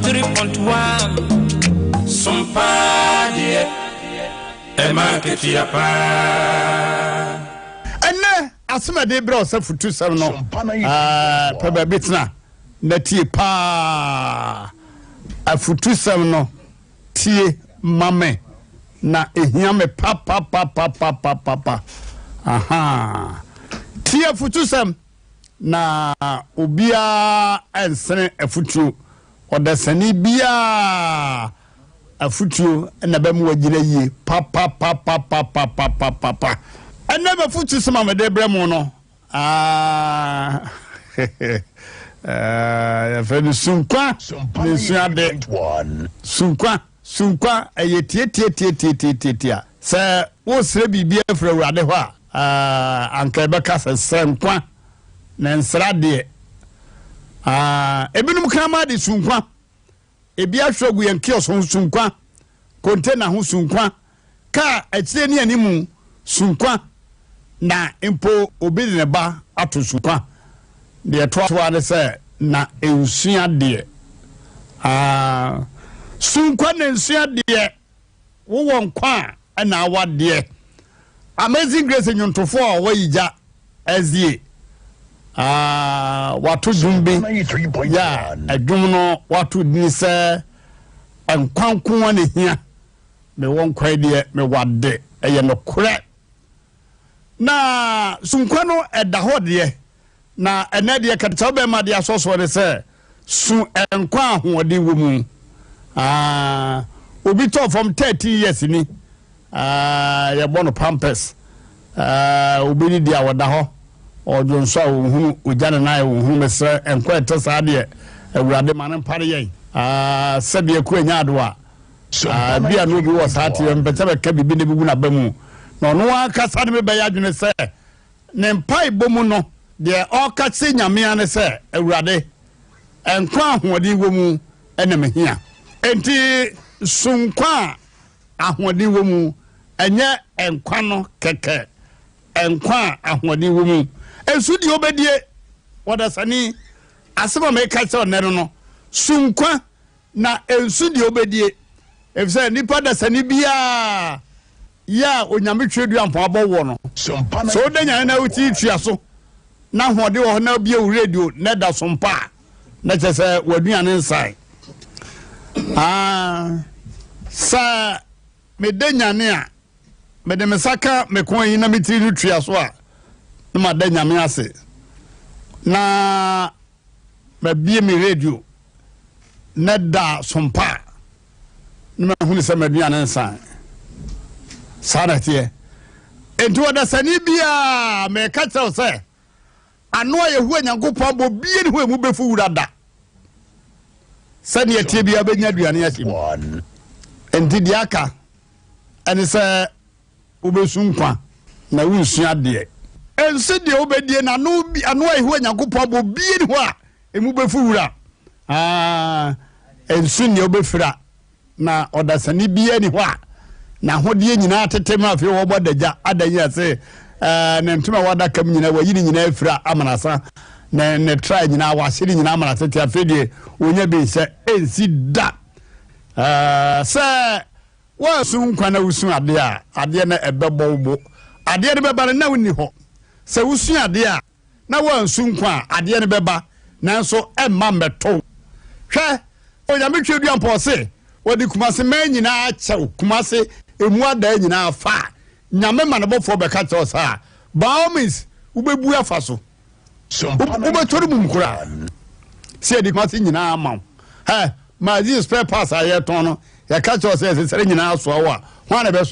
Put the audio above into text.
93.1 Sompa Emakechiapa ene asema de bra osa futu sem no peba bitna na tie pa afutu sem no tie mame na ehia me pa aha tie futu sem na obia ensene afutu odasani bia afutu na ba mu wagina yie pa ene ba futu sem amade bremu no ya fe sunkwa ni suade sunkwa eye tie se wo sre bibia fra wurade ho anka be ka se nkwa na nsra de ebinum krama de sunkwa ebi ahwogu yanki sunkwa container ho sunkwa ka atire ni animu sunkwa na impo obedi ne ba ato sunkwa de toa de se na ensua de sunkwa na ensua de wo won kwa na awade Amazing Grace nyuntofo a wayija azie watu dumbi ya adum no watu dini se enkwanko ne hia me won kwai de me wade eye no kure na sunkwa no eda hode na ene de kata be ma de asoso de se su enkwa ahode wo mu obi to from 30 years ni ya bono pampers obi ni dia wada ho ojo nso ohunu ojane na ohunu mesre enkwa etesa de awurade manen pare yen sabe ku anya adoa bia no bi wo saati mpete be ka bibi ne bibu na bamu no no aka sade me be ya dwene se ne mpai bomu no de oka se nyame ane se awurade enkwa ahodi wo mu ene mehia enti sunkwa ahodi wo mu enye enkwa no keke enkwa ahodi wo mu ensu di obedie wadasani asema me ka se onero no sunkwa na ensu di obedie efse nipa dasani bia ya onyame twedu ampo abowo no so denya na uti tuaso na hode wo na bia u radio na da sompa na chese waduane nsai sa me denya ne a me de mesaka me kon yi na metiri tuaso a na ma denya me ase na me bia me radio na da sompa na hunu se maduane nsai Sanatie enti wada sani bia me ka tell say ano ayehu anyankopon bo bie ne hu emu befu wurada sani etie bia benya duane asim enti diaka eni se obesu nkwa na wunsu ade ense de obedie na ano ayehu anyankopon bo bie ne hu a emu befu wura ensu ne obefira na odasani bia ne hu a na hodie nyina tetem afi wo bodaja adanya se ne ntuma wada kam nyina wayini nyina afira amanasa na ne try nyina wasiri nyina amanasa te afedie onya be se ensi da se wa sun kwana usun ade a ade na ebebo bo ade ne beba na woni ho se usun ade a na wa sun kwa ade ne beba nanso emma meto hwe onya metwedu ampo se wodi kumase man nyina achew kumase emu ada nyina fa nyame manabofo be ka tell sa baomis ubebu afa so ubetori mumkura se di kumase nyina ama ma this spare pass aye ton no ya ka tell say se nyina so wa ho na be